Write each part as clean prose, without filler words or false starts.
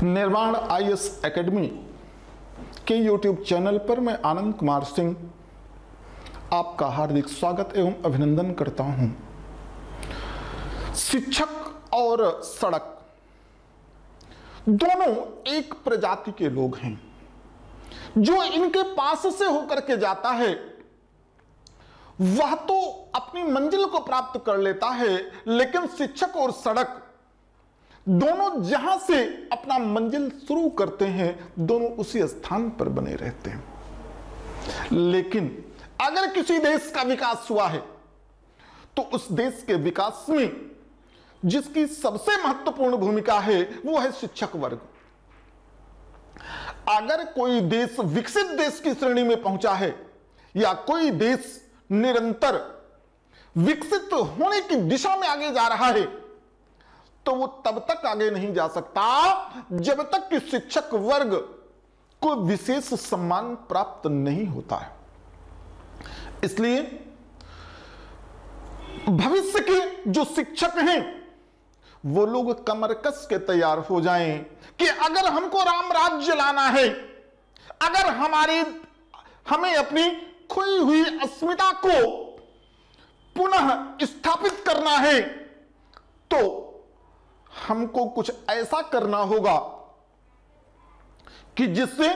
निर्माण IAS academy के YouTube channel पर मैं आनंद कुमार सिंह आपका हार्दिक स्वागत एवं अभिनंदन करता हूं। शिक्षक और सड़क दोनों एक प्रजाति के लोग हैं। जो इनके पास से होकर के जाता है वह तो अपनी मंजिल को प्राप्त कर लेता है, लेकिन शिक्षक और सड़क दोनों जहां से अपना मंजिल शुरू करते हैं दोनों उसी स्थान पर बने रहते हैं। लेकिन अगर किसी देश का विकास हुआ है तो उस देश के विकास में जिसकी सबसे महत्वपूर्ण भूमिका है वो है शिक्षक वर्ग। अगर कोई देश विकसित देश की श्रेणी में पहुंचा है या कोई देश निरंतर विकसित होने की दिशा में आगे जा रहा है तो वो तब तक आगे नहीं जा सकता जब तक कि शिक्षक वर्ग को विशेष सम्मान प्राप्त नहीं होता है। इसलिए भविष्य के जो शिक्षक हैं वो लोग कमर कस के तैयार हो जाएं कि अगर हमको राम राज्य लाना है, अगर हमें अपनी खोई हुई अस्मिता को पुनः स्थापित करना है तो हमको कुछ ऐसा करना होगा कि जिससे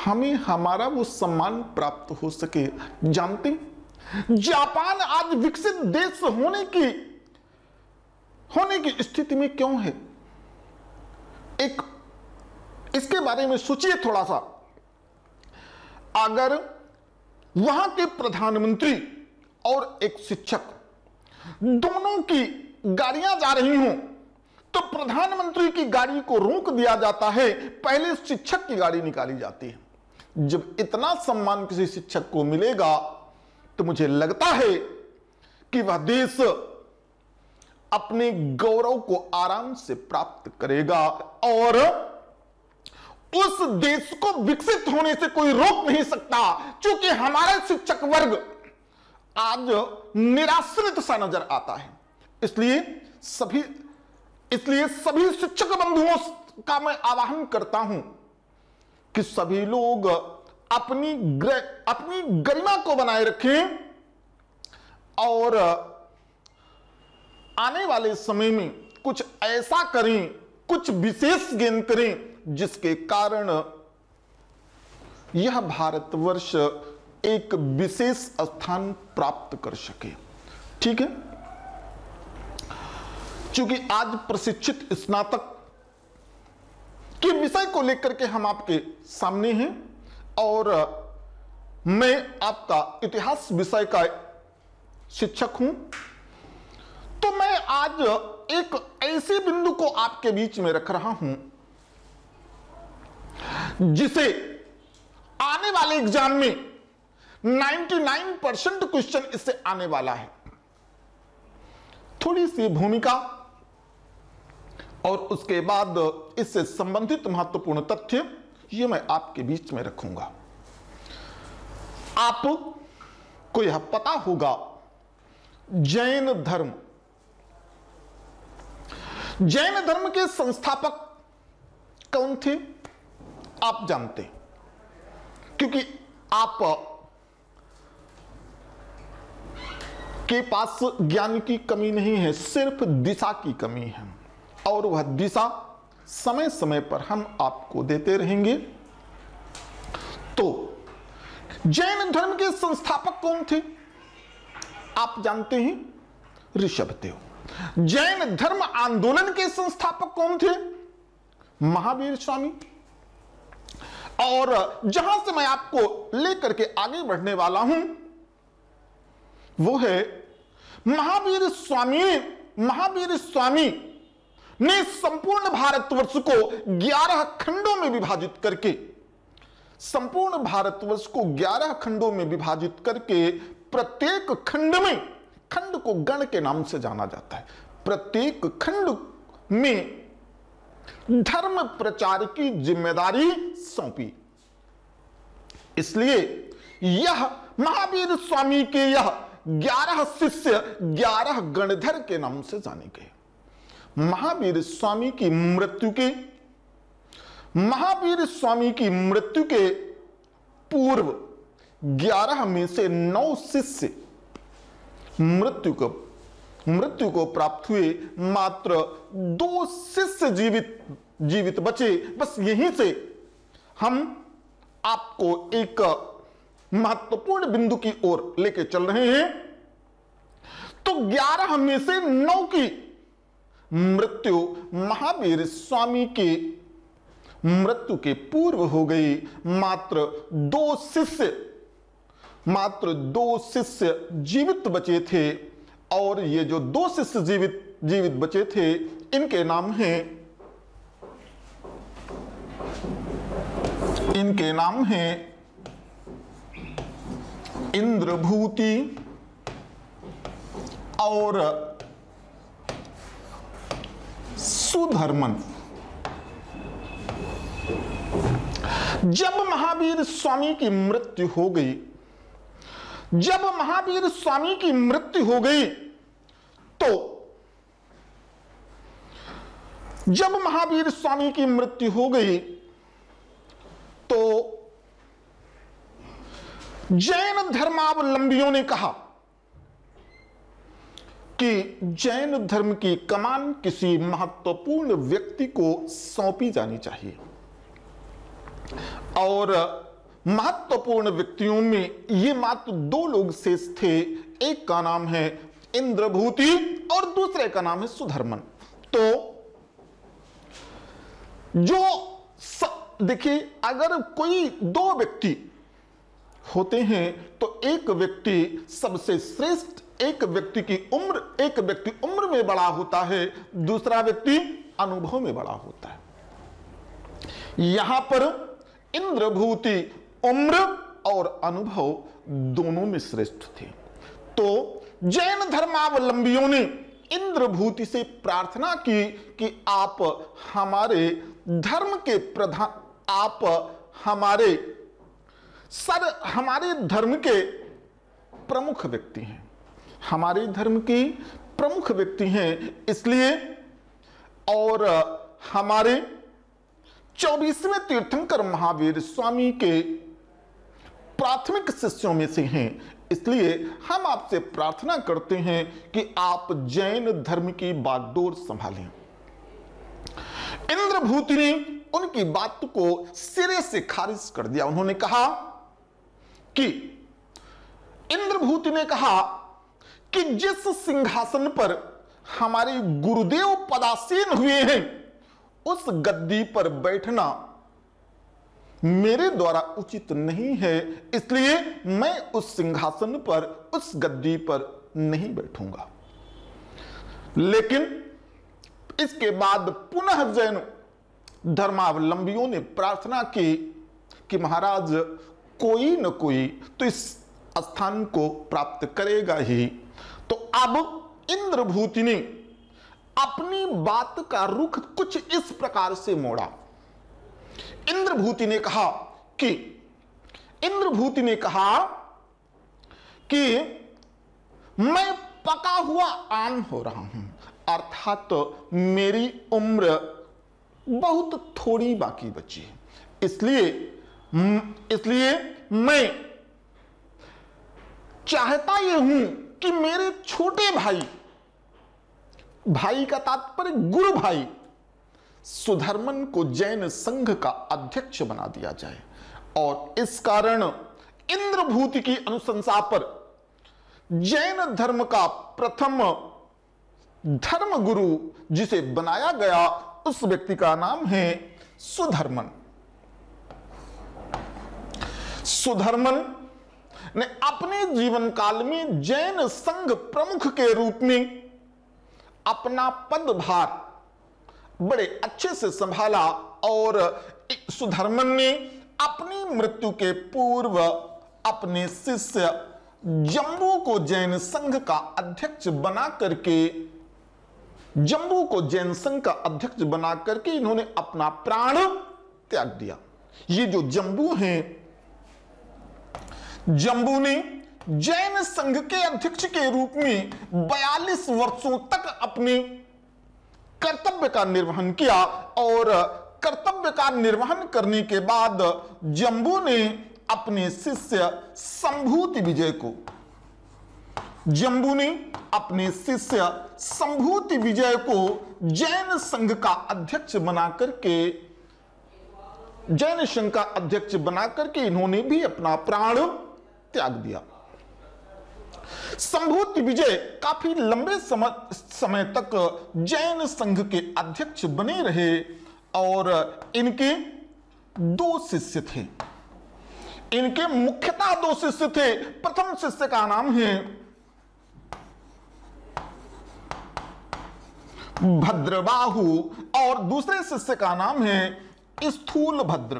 हमें हमारा वो सम्मान प्राप्त हो सके। जानते जापान आज विकसित देश होने की स्थिति में क्यों है? इसके बारे में सोचिए थोड़ा सा। अगर वहां के प्रधानमंत्री और एक शिक्षक दोनों की गाड़ियां जा रही हों तो प्रधानमंत्री की गाड़ी को रोक दिया जाता है, पहले शिक्षक की गाड़ी निकाली जाती है। जब इतना सम्मान किसी शिक्षक को मिलेगा तो मुझे लगता है कि वह देश अपने गौरव को आराम से प्राप्त करेगा और उस देश को विकसित होने से कोई रोक नहीं सकता, क्योंकि हमारा शिक्षक वर्ग आज निराश्रित सा नजर आता है। इसलिए सभी शिक्षक बंधुओं का मैं आह्वान करता हूं कि सभी लोग अपनी गरिमा को बनाए रखें और आने वाले समय में कुछ ऐसा करें, कुछ विशेष गेन करें जिसके कारण यह भारतवर्ष एक विशेष स्थान प्राप्त कर सके। ठीक है, क्योंकि आज प्रशिक्षित स्नातक के विषय को लेकर के हम आपके सामने हैं और मैं आपका इतिहास विषय का शिक्षक हूं, तो मैं आज एक ऐसे बिंदु को आपके बीच में रख रहा हूं जिसे आने वाले एग्जाम में 99% क्वेश्चन इससे आने वाला है। थोड़ी सी भूमिका और उसके बाद इससे संबंधित महत्वपूर्ण तथ्य ये मैं आपके बीच में रखूंगा। आपको यह पता होगा जैन धर्म के संस्थापक कौन थे आप जानते, क्योंकि आप के पास ज्ञान की कमी नहीं है, सिर्फ दिशा की कमी है और वह दिशा समय समय पर हम आपको देते रहेंगे। तो जैन धर्म के संस्थापक कौन थे आप जानते हैं? ऋषभदेव। जैन धर्म आंदोलन के संस्थापक कौन थे? महावीर स्वामी। और जहां से मैं आपको लेकर के आगे बढ़ने वाला हूं वो है महावीर स्वामी ने संपूर्ण भारतवर्ष को 11 खंडों में विभाजित करके प्रत्येक खंड को गण के नाम से जाना जाता है। प्रत्येक खंड में धर्म प्रचार की जिम्मेदारी सौंपी। इसलिए यह महावीर स्वामी के 11 शिष्य 11 गणधर के नाम से जाने गए। महावीर स्वामी की मृत्यु के पूर्व 11 में से 9 शिष्य मृत्यु को प्राप्त हुए। मात्र 2 शिष्य जीवित बचे। बस यहीं से हम आपको एक महत्वपूर्ण बिंदु की ओर लेके चल रहे हैं। तो 11 में से 9 की मृत्यु महावीर स्वामी के मृत्यु के पूर्व हो गई। मात्र 2 शिष्य जीवित बचे थे। और ये जो 2 शिष्य जीवित बचे थे, इनके नाम हैं इंद्रभूति और सुधर्मन। जब महावीर स्वामी की मृत्यु हो गई, तो जैन धर्मावलंबियों ने कहा कि जैन धर्म की कमान किसी महत्वपूर्ण व्यक्ति को सौंपी जानी चाहिए। और महत्वपूर्ण व्यक्तियों में ये मात्र 2 लोग शेष थे। एक का नाम है इंद्रभूति और दूसरे का नाम है सुधर्मन। तो देखिए, अगर कोई 2 व्यक्ति होते हैं तो एक व्यक्ति सबसे श्रेष्ठ, एक व्यक्ति उम्र में बड़ा होता है, दूसरा व्यक्ति अनुभव में बड़ा होता है। यहां पर इंद्रभूति उम्र और अनुभव दोनों में श्रेष्ठ थे। तो जैन धर्मावलंबियों ने इंद्रभूति से प्रार्थना की कि आप हमारे धर्म के प्रधान, आप हमारे धर्म के प्रमुख व्यक्ति हैं, हमारे धर्म की प्रमुख व्यक्ति हैं, इसलिए और हमारे 24वें तीर्थंकर महावीर स्वामी के प्राथमिक शिष्यों में से हैं, इसलिए हम आपसे प्रार्थना करते हैं कि आप जैन धर्म की बागडोर संभालें। इंद्रभूति ने उनकी बात को सिरे से खारिज कर दिया। उन्होंने कहा कि जिस सिंहासन पर हमारे गुरुदेव पदासीन हुए हैं, उस गद्दी पर बैठना मेरे द्वारा उचित नहीं है, इसलिए मैं उस सिंहासन पर, उस गद्दी पर नहीं बैठूंगा। लेकिन इसके बाद पुनः जैन धर्मावलंबियों ने प्रार्थना की कि महाराज, कोई न कोई तो इस स्थान को प्राप्त करेगा ही। तो अब इंद्रभूति ने अपनी बात का रुख कुछ इस प्रकार से मोड़ा। इंद्रभूति ने कहा कि मैं पका हुआ आम हो रहा हूं, अर्थात मेरी उम्र बहुत थोड़ी बाकी बची है, इसलिए मैं चाहता यह हूं कि मेरे छोटे भाई का तात्पर्य गुरु भाई सुधर्मन को जैन संघ का अध्यक्ष बना दिया जाए। और इस कारण इंद्रभूति की अनुशंसा पर जैन धर्म का प्रथम धर्म गुरु जिसे बनाया गया, उस व्यक्ति का नाम है सुधर्मन। सुधर्मन ने अपने जीवन काल में जैन संघ प्रमुख के रूप में अपना पदभार बड़े अच्छे से संभाला। और सुधर्मन ने अपनी मृत्यु के पूर्व अपने शिष्य जम्बू को जैन संघ का अध्यक्ष बना करके इन्होंने अपना प्राण त्याग दिया। ये जो जम्बू हैं, जम्बू ने जैन संघ के अध्यक्ष के रूप में 42 वर्षों तक अपनी कर्तव्य का निर्वहन किया और कर्तव्य का निर्वहन करने के बाद जम्बू ने अपने शिष्य संभूति विजय को जैन संघ का अध्यक्ष बनाकर के इन्होंने भी अपना प्राण त्याग दिया। संभूति विजय काफी लंबे समय तक जैन संघ के अध्यक्ष बने रहे और इनके दो शिष्य थे। इनके मुख्यतः दो शिष्य थे। प्रथम शिष्य का नाम है भद्रबाहु और दूसरे शिष्य का नाम है स्थूलभद्र।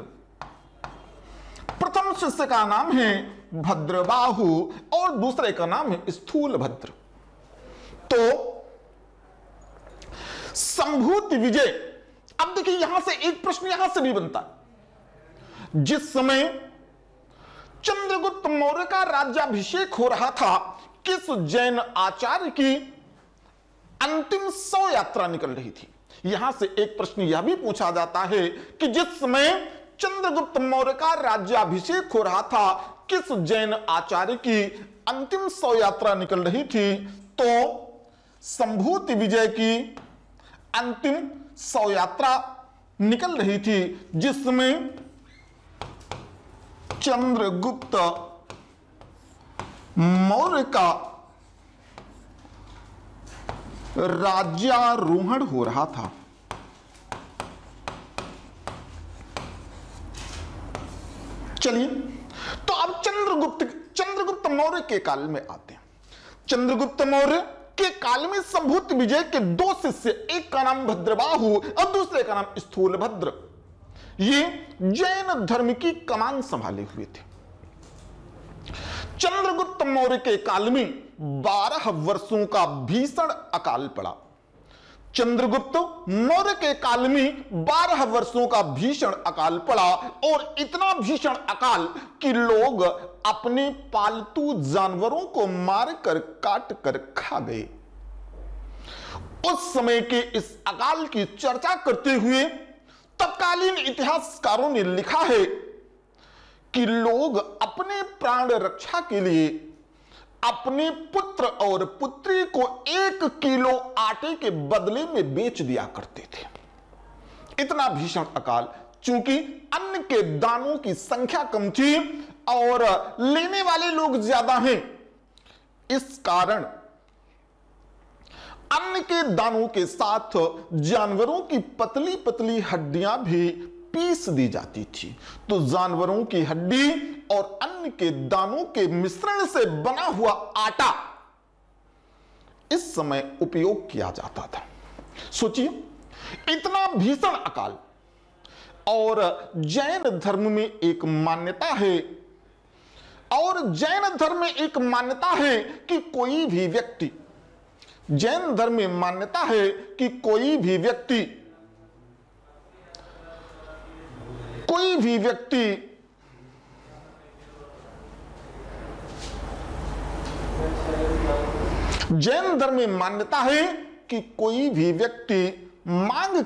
प्रथम शिष्य का नाम है भद्रबाहु और दूसरे का नाम है स्थूलभद्र। तो संभूति विजय, अब देखिए यहां से एक प्रश्न यहां से भी बनता है। जिस समय चंद्रगुप्त मौर्य का राज्याभिषेक हो रहा था, किस जैन आचार्य की अंतिम 100 यात्रा निकल रही थी? यहां से एक प्रश्न यह भी पूछा जाता है कि जिस समय चंद्रगुप्त मौर्य का राज्याभिषेक हो रहा था, किस जैन आचार्य की अंतिम 100 यात्रा निकल रही थी? तो संभूति विजय की अंतिम 100 यात्रा निकल रही थी, जिसमें चंद्रगुप्त मौर्य का राज्यारोहण हो रहा था। चलिए, तो अब चंद्रगुप्त मौर्य के काल में आते हैं। चंद्रगुप्त मौर्य के काल में संभूति विजय के दो शिष्य, एक का नाम भद्रबाहु और दूसरे का नाम स्थूलभद्र, ये जैन धर्म की कमान संभाले हुए थे। चंद्रगुप्त मौर्य के काल में 12 वर्षों का भीषण अकाल पड़ा। चंद्रगुप्त मौर्य के काल में 12 वर्षों का भीषण अकाल पड़ा और इतना भीषण अकाल कि लोग अपने पालतू जानवरों को मारकर काट कर खा गए। उस समय के इस अकाल की चर्चा करते हुए तत्कालीन इतिहासकारों ने लिखा है कि लोग अपने प्राण रक्षा के लिए अपने पुत्र और पुत्री को 1 किलो आटे के बदले में बेच दिया करते थे। इतना भीषण अकाल, चूंकि अन्न के दानों की संख्या कम थी और लेने वाले लोग ज्यादा हैं, इस कारण अन्न के दानों के साथ जानवरों की पतली पतली हड्डियां भी पीस दी जाती थी। तो जानवरों की हड्डी और अन्न के दानों के मिश्रण से बना हुआ आटा इस समय उपयोग किया जाता था। सोचिए, इतना भीषण अकाल। और जैन धर्म में एक मान्यता है कि कोई भी व्यक्ति, जैन धर्म में मान्यता है कि कोई भी व्यक्ति जैन धर्म में मान्यता है कि कोई भी व्यक्ति मांग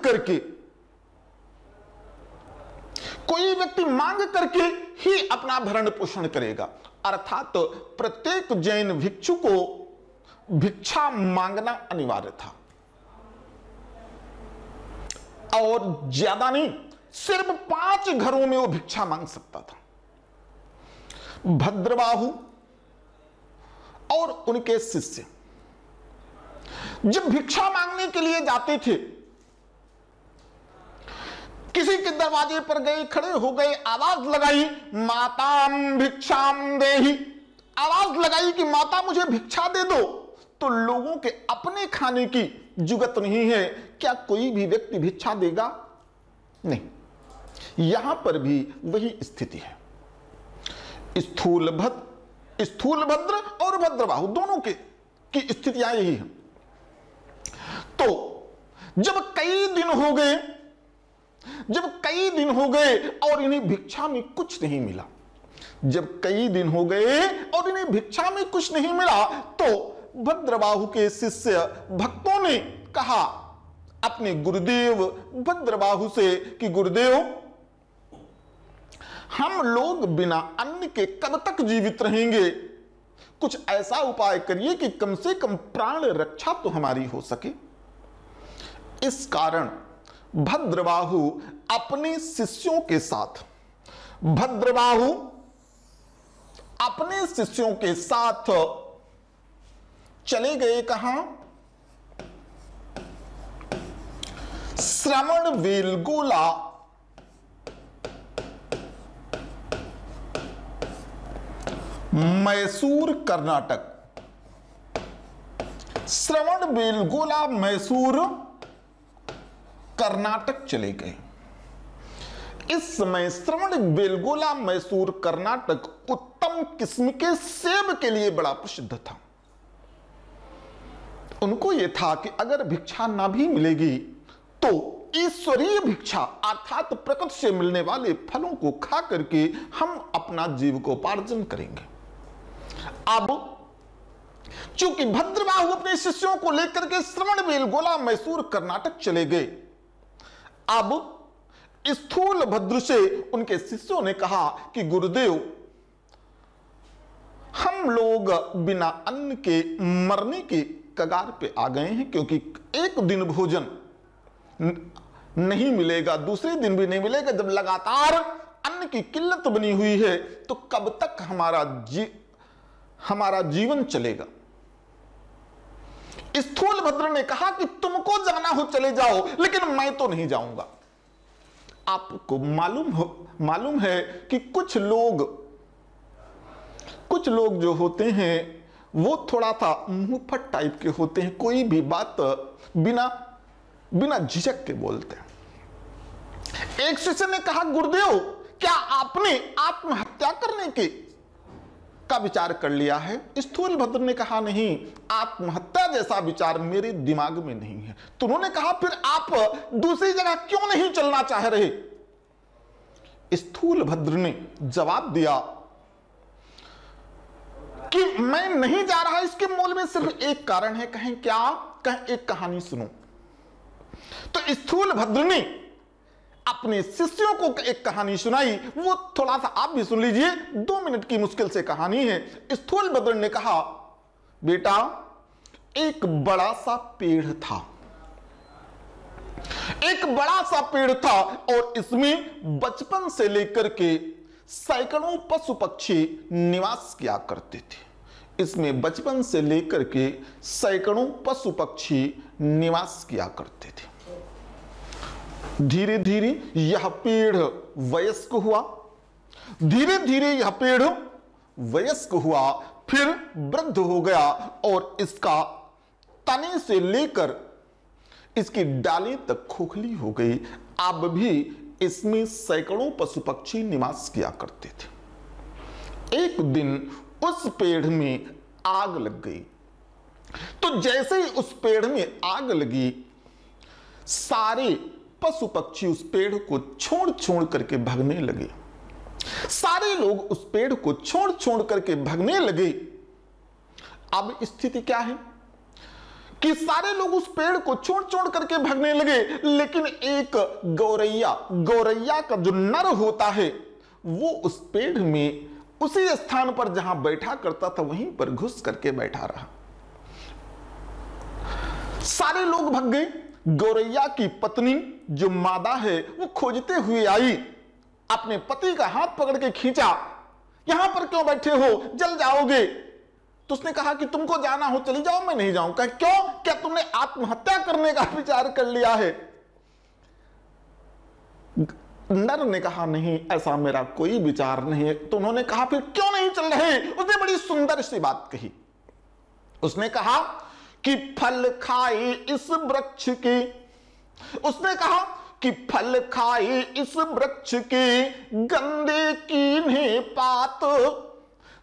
करके ही अपना भरण पोषण करेगा। अर्थात तो प्रत्येक जैन भिक्षु को भिक्षा मांगना अनिवार्य था और ज्यादा नहीं, सिर्फ 5 घरों में वो भिक्षा मांग सकता था। भद्रबाहु और उनके शिष्य जब भिक्षा मांगने के लिए जाते थे, किसी के दरवाजे पर गए, खड़े हो गए, आवाज लगाई, माताम भिक्षाम देहि, आवाज लगाई कि माता मुझे भिक्षा दे दो, तो लोगों के अपने खाने की जुगत नहीं है, क्या कोई भी व्यक्ति भिक्षा देगा? नहीं। यहां पर भी वही स्थिति है। स्थूलभद्र और भद्रबाहु दोनों की स्थितियां यही है। तो जब कई दिन हो गए और इन्हें भिक्षा में कुछ नहीं मिला, तो भद्रबाहु के शिष्य भक्तों ने कहा, अपने गुरुदेव भद्रबाहु से कि गुरुदेव, हम लोग बिना अन्न के कब तक जीवित रहेंगे, कुछ ऐसा उपाय करिए कि कम से कम प्राण रक्षा तो हमारी हो सके। इस कारण भद्रबाहु अपने शिष्यों के साथ चले गए कहां? श्रवणबेलगोला मैसूर कर्नाटक। श्रवणबेलगोला मैसूर कर्नाटक चले गए। इस समय श्रवणबेलगोला मैसूर कर्नाटक उत्तम किस्म के सेब के लिए बड़ा प्रसिद्ध था। उनको यह था कि अगर भिक्षा ना भी मिलेगी तो ईश्वरीय भिक्षा अर्थात प्रकृति से मिलने वाले फलों को खा करके हम अपना जीविकोपार्जन करेंगे। अब चूंकि भद्रबाहु अपने शिष्यों को लेकर के श्रवणबेलगोला मैसूर कर्नाटक चले गए, अब स्थूल भद्र से उनके शिष्यों ने कहा कि गुरुदेव, हम लोग बिना अन्न के मरने के कगार पे आ गए हैं, क्योंकि एक दिन भोजन नहीं मिलेगा, दूसरे दिन भी नहीं मिलेगा। जब लगातार अन्न की किल्लत बनी हुई है तो कब तक हमारा जीवन चलेगा। स्थूल भद्र ने कहा कि तुमको जाना हो चले जाओ, लेकिन मैं तो नहीं जाऊंगा। आपको मालूम है कि कुछ लोग जो होते हैं वो थोड़ा सा मुंहफट टाइप के होते हैं, कोई भी बात बिना झिझक के बोलते हैं। एक शिष्य ने कहा, गुरुदेव, क्या आपने आत्महत्या करने का विचार कर लिया है? स्थूल भद्र ने कहा, नहीं, आत्महत्या जैसा विचार मेरे दिमाग में नहीं है। तो उन्होंने कहा, फिर आप दूसरी जगह क्यों नहीं चलना चाह रहे? स्थूल भद्र ने जवाब दिया कि मैं नहीं जा रहा, इसके मूल में सिर्फ एक कारण है। कहें क्या? कहें एक कहानी सुनो। तो स्थूल भद्र ने अपने शिष्यों को एक कहानी सुनाई, वो थोड़ा सा आप भी सुन लीजिए, 2 मिनट की मुश्किल से कहानी है। स्थूल भद्र ने कहा, बेटा, एक बड़ा सा पेड़ था, और इसमें बचपन से लेकर के सैकड़ों पशु पक्षी निवास किया करते थे। इसमें बचपन से लेकर के सैकड़ों पशु पक्षी निवास किया करते थे। धीरे धीरे यह पेड़ वयस्क हुआ, फिर वृद्ध हो गया, और इसका तने से लेकर इसकी डालें तक खोखली हो गई। अब भी इसमें सैकड़ों पशु पक्षी निवास किया करते थे। एक दिन उस पेड़ में आग लग गई। तो जैसे ही उस पेड़ में आग लगी, सारे पशु पक्षी उस पेड़ को छोड़ करके भागने लगे। सारे लोग उस पेड़ को छोड़ करके भागने लगे। अब स्थिति क्या है कि सारे लोग उस पेड़ को छोड़ करके भागने लगे, लेकिन एक गौरैया का जो नर होता है, वो उस पेड़ में उसी स्थान पर जहां बैठा करता था वहीं पर घुस करके बैठा रहा। सारे लोग भाग गए। गौरैया की पत्नी जो मादा है वो खोजते हुए आई, अपने पति का हाथ पकड़ के खींचा, यहां पर क्यों बैठे हो, जल जाओगे। तो उसने कहा कि तुमको जाना हो चली जाओ, मैं नहीं जाऊंगा। क्यों? क्या तुमने आत्महत्या करने का विचार कर लिया है? नर ने कहा, नहीं, ऐसा मेरा कोई विचार नहीं है। तो उन्होंने कहा, फिर क्यों नहीं चल रहे? उसने बड़ी सुंदर सी बात कही। उसने कहा कि फल खाए इस वृक्ष के, उसने कहा कि फल खाए इस वृक्ष के, गंदे कीन्हे पात,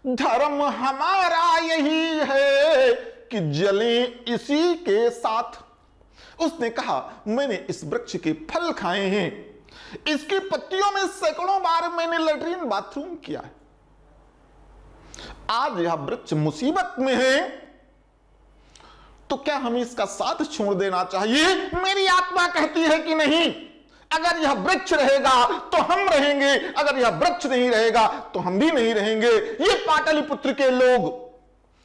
धर्म हमारा यही है कि जले इसी के साथ। उसने कहा, मैंने इस वृक्ष के फल खाए हैं, इसकी पत्तियों में सैकड़ों बार मैंने लैट्रिन बाथरूम किया है। आज यह वृक्ष मुसीबत में है तो क्या हमें इसका साथ छोड़ देना चाहिए? मेरी आत्मा कहती है कि नहीं। अगर यह वृक्ष रहेगा तो हम रहेंगे, अगर यह वृक्ष नहीं रहेगा तो हम भी नहीं रहेंगे। ये पाटलिपुत्र के लोग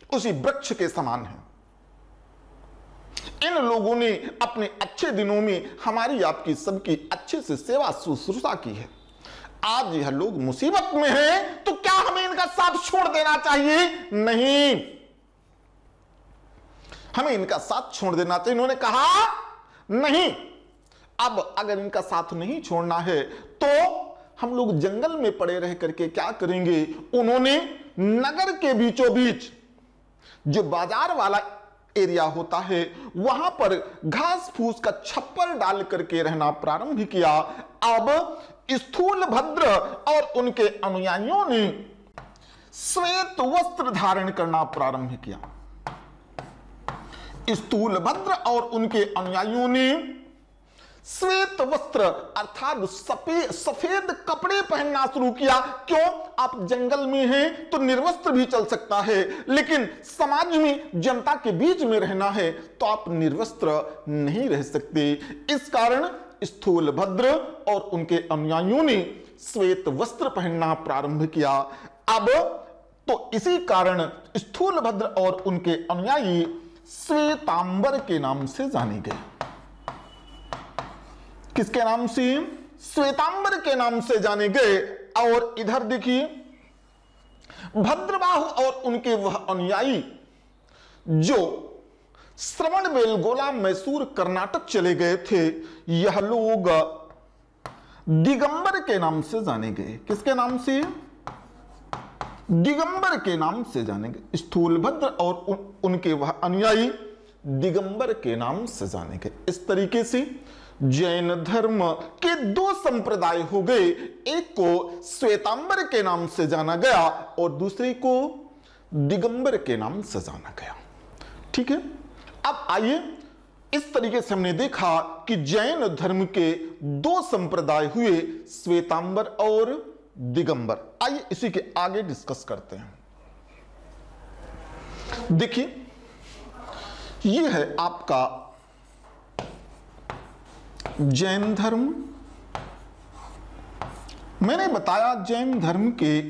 उसी वृक्ष के समान हैं। इन लोगों ने अपने अच्छे दिनों में हमारी आपकी सबकी अच्छे से सेवा शुश्रूषा की है। आज यह लोग मुसीबत में हैं, तो क्या हमें इनका साथ छोड़ देना चाहिए? नहीं, हमें इनका साथ छोड़ देना चाहिए। इन्होंने कहा नहीं। अब अगर इनका साथ नहीं छोड़ना है तो हम लोग जंगल में पड़े रह करके क्या करेंगे? उन्होंने नगर के बीचों बीच जो बाजार वाला एरिया होता है वहां पर घास फूस का छप्पर डाल करके रहना प्रारंभ किया। अब स्थूलभद्र और उनके अनुयायियों ने श्वेत वस्त्र धारण करना प्रारंभ किया। स्थूलभद्र और उनके अनुयायियों ने श्वेत वस्त्र अर्थात सफेद कपड़े पहनना शुरू किया। क्यों? आप जंगल में हैं तो निर्वस्त्र भी चल सकता है, लेकिन समाज में जनता के बीच में रहना है तो आप निर्वस्त्र नहीं रह सकते। इस कारण स्थूलभद्र और उनके अनुयायियों ने श्वेत वस्त्र पहनना प्रारंभ किया। अब तो इसी कारण स्थूलभद्र और उनके अनुयायी श्वेतांबर के नाम से जाने गए। किसके नाम से? श्वेतांबर के नाम से जाने गए। और इधर देखिए, भद्रबाहु और उनके वह अनुयायी जो श्रवण बेलगोला मैसूर कर्नाटक चले गए थे, यह लोग दिगंबर के नाम से जाने गए। किसके नाम से? दिगंबर के नाम से जाने गए। स्थूलभद्र और उनके वह अनुयायी दिगंबर के नाम से जाने गए। इस तरीके से जैन धर्म के दो संप्रदाय हो गए। एक को श्वेतांबर के नाम से जाना गया और दूसरे को दिगंबर के नाम से जाना गया। ठीक है, अब आइए, इस तरीके से हमने देखा कि जैन धर्म के दो संप्रदाय हुए, श्वेतांबर और दिगंबर। आइए इसी के आगे डिस्कस करते हैं। देखिए, यह है आपका जैन धर्म। मैंने बताया जैन धर्म के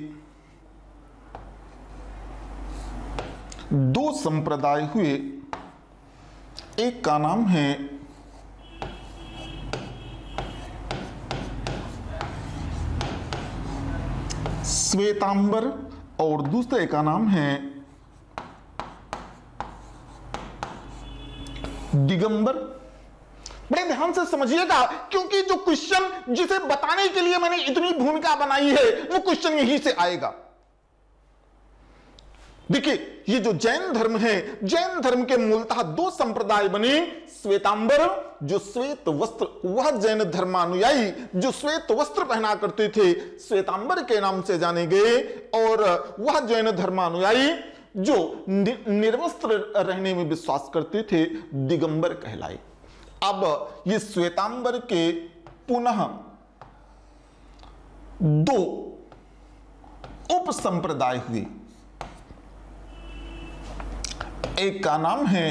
दो संप्रदाय हुए। एक का नाम है श्वेतांबर और दूसरे का नाम है दिगंबर। बड़े ध्यान से समझिएगा, क्योंकि जो क्वेश्चन जिसे बताने के लिए मैंने इतनी भूमिका बनाई है वो क्वेश्चन यहीं से आएगा। देखिए, ये जो जैन धर्म है, जैन धर्म के मूलतः दो संप्रदाय बने। श्वेतांबर जो श्वेत वस्त्र, वह जैन धर्मानुयायी जो श्वेत वस्त्र पहना करते थे, श्वेतांबर के नाम से जाने गए। और वह जैन धर्मानुयायी जो निर्वस्त्र रहने में विश्वास करते थे, दिगंबर कहलाए। अब ये श्वेतांबर के पुनः दो उप संप्रदाय हुए। एक का नाम है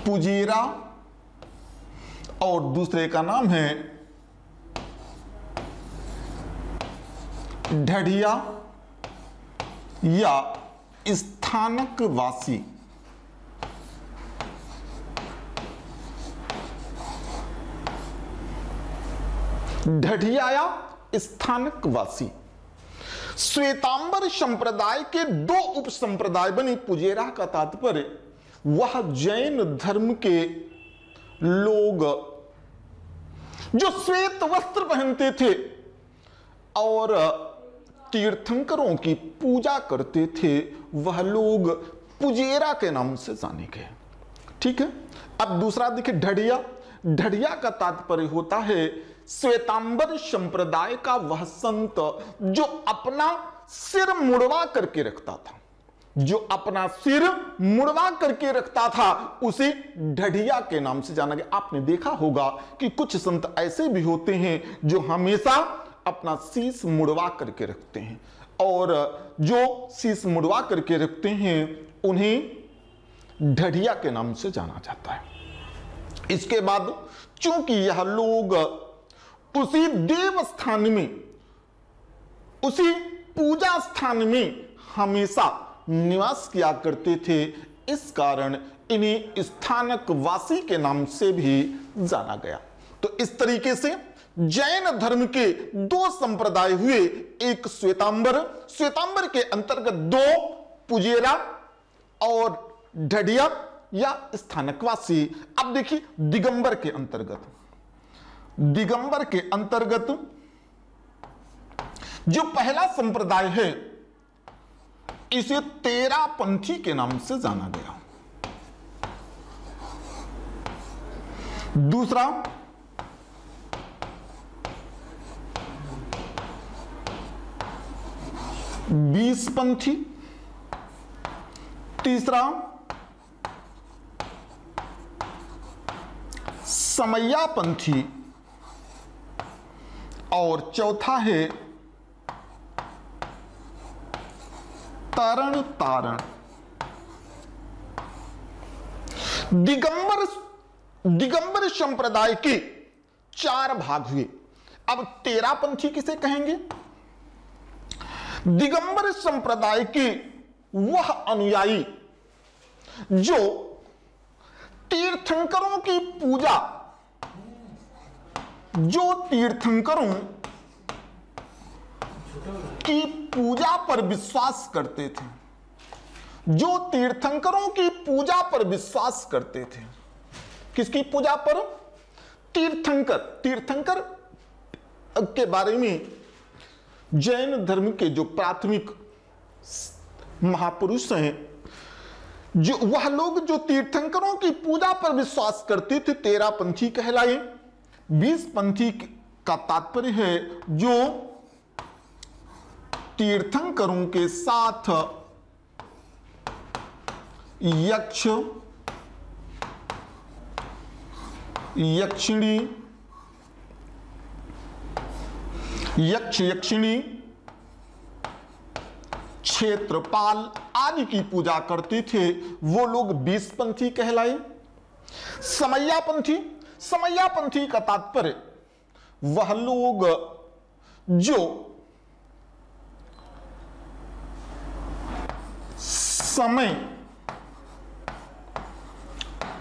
पुजेरा और दूसरे का नाम है ढढ़िया या स्थानकवासी। ढढ़िया या स्थानकवासी। श्वेतांबर संप्रदाय के दो उप संप्रदाय बने। पुजेरा का तात्पर्य वह जैन धर्म के लोग जो श्वेत वस्त्र पहनते थे और तीर्थंकरों की पूजा करते थे, वह लोग पुजेरा के नाम से जाने गए। ठीक है, अब दूसरा देखिए, ढढ़िया। ढढ़िया का तात्पर्य होता है श्वेतांबर संप्रदाय का वह संत जो अपना सिर मुड़वा करके रखता था, जो अपना सिर मुड़वा करके रखता था, उसे ढढ़िया के नाम से जाना गया। आपने देखा होगा कि कुछ संत ऐसे भी होते हैं जो हमेशा अपना शीश मुड़वा करके रखते हैं, और जो शीश मुड़वा करके रखते हैं उन्हें ढडिया के नाम से जाना जाता है। इसके बाद चूंकि यह लोग उसी देव स्थान में, उसी पूजा स्थान में हमेशा निवास किया करते थे, इस कारण इन्हें स्थानक वासी के नाम से भी जाना गया। तो इस तरीके से जैन धर्म के दो संप्रदाय हुए, एक श्वेतांबर, श्वेतांबर के अंतर्गत दो पुजेरा और ढडिया या स्थानकवासी। अब देखिए दिगंबर के अंतर्गत, दिगंबर के अंतर्गत जो पहला संप्रदाय है इसे तेरापंथी के नाम से जाना गया। दूसरा बीसपंथी, तीसरा समैयापंथी और चौथा है तरण तारण। दिगंबर संप्रदाय के चार भाग हुए। अब तेरापंथी किसे कहेंगे? दिगंबर संप्रदाय के वह अनुयायी जो तीर्थंकरों की पूजा, जो तीर्थंकरों की पूजा पर विश्वास करते थे, जो तीर्थंकरों की पूजा पर विश्वास करते थे। किसकी पूजा पर? तीर्थंकर। तीर्थंकर के बारे में जैन धर्म के जो प्राथमिक महापुरुष हैं, जो वह लोग जो तीर्थंकरों की पूजा पर विश्वास करते थे, तेरापंथी कहलाए। बीसपंथी का तात्पर्य है जो तीर्थंकरों के साथ यक्ष, यक्षिणी, यक्ष यक्षिणी, क्षेत्रपाल आदि की पूजा करते थे, वो लोग बीसपंथी कहलाए। समैयापंथी, समैयापंथी का तात्पर्य वह लोग जो समय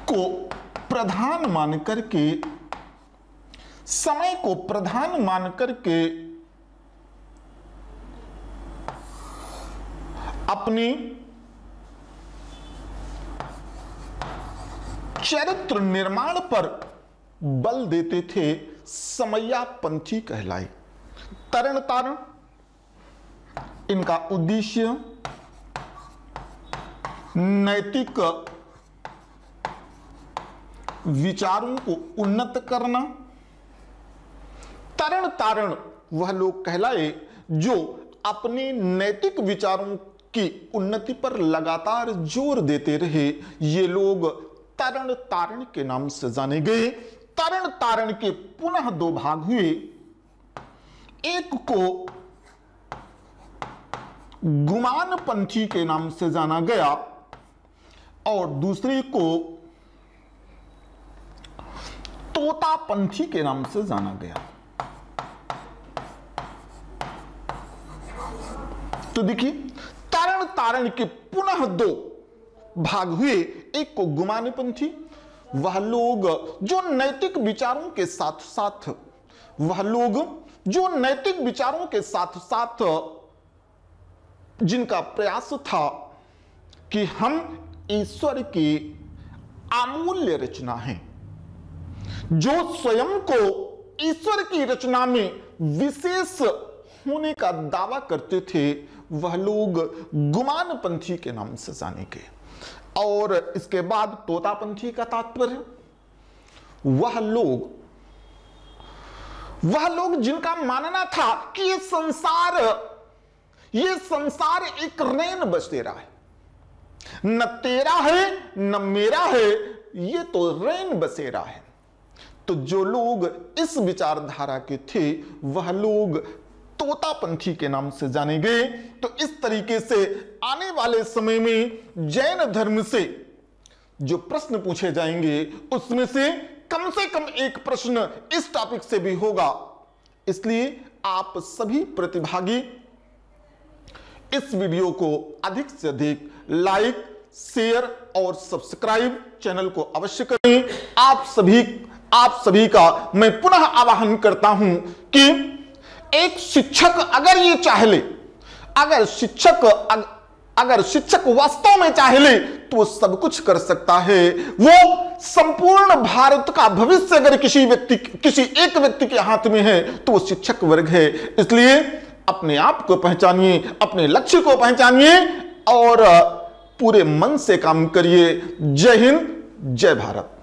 को प्रधान मान करके, समय को प्रधान मान करके अपनी चरित्र निर्माण पर बल देते थे, समैयापंथी कहलाए। तरण तारण, इनका उद्देश्य नैतिक विचारों को उन्नत करना। तरण तारण वह लोग कहलाए जो अपने नैतिक विचारों की उन्नति पर लगातार जोर देते रहे, ये लोग तरण तारण के नाम से जाने गए। तरण तारण के पुनः दो भाग हुए, एक को गुमानपंथी के नाम से जाना गया और दूसरे को तोतापंथी के नाम से जाना गया। तो देखिए तरण तारण के पुनः दो भाग हुए, एक को गुमानपंथी, वह लोग जो नैतिक विचारों के साथ साथ, वह लोग जो नैतिक विचारों के साथ साथ जिनका प्रयास था कि हम ईश्वर की अमूल्य रचना हैं, जो स्वयं को ईश्वर की रचना में विशेष होने का दावा करते थे, वह लोग गुमानपंथी के नाम से जाने गए। और इसके बाद तोतापंथी का तात्पर्य वह लोग जिनका मानना था कि ये संसार एक रैन बसेरा है, न तेरा है न मेरा है, ये तो रैन बसेरा है। तो जो लोग इस विचारधारा के थे वह लोग तोतापंथी के नाम से जाने गए। तो इस तरीके से आने वाले समय में जैन धर्म से जो प्रश्न पूछे जाएंगे उसमें से कम एक प्रश्न इस टॉपिक से भी होगा। इसलिए आप सभी प्रतिभागी इस वीडियो को अधिक से अधिक लाइक, शेयर और सब्सक्राइब चैनल को अवश्य करें। आप सभी का मैं पुनः आह्वान करता हूं कि एक शिक्षक अगर ये चाह ले, अगर शिक्षक वास्तव में चाह ले तो वो सब कुछ कर सकता है। वो संपूर्ण भारत का भविष्य अगर किसी एक व्यक्ति के हाथ में है तो वो शिक्षक वर्ग है। इसलिए अपने आप को पहचानिए, अपने लक्ष्य को पहचानिए और पूरे मन से काम करिए। जय हिंद, जय भारत।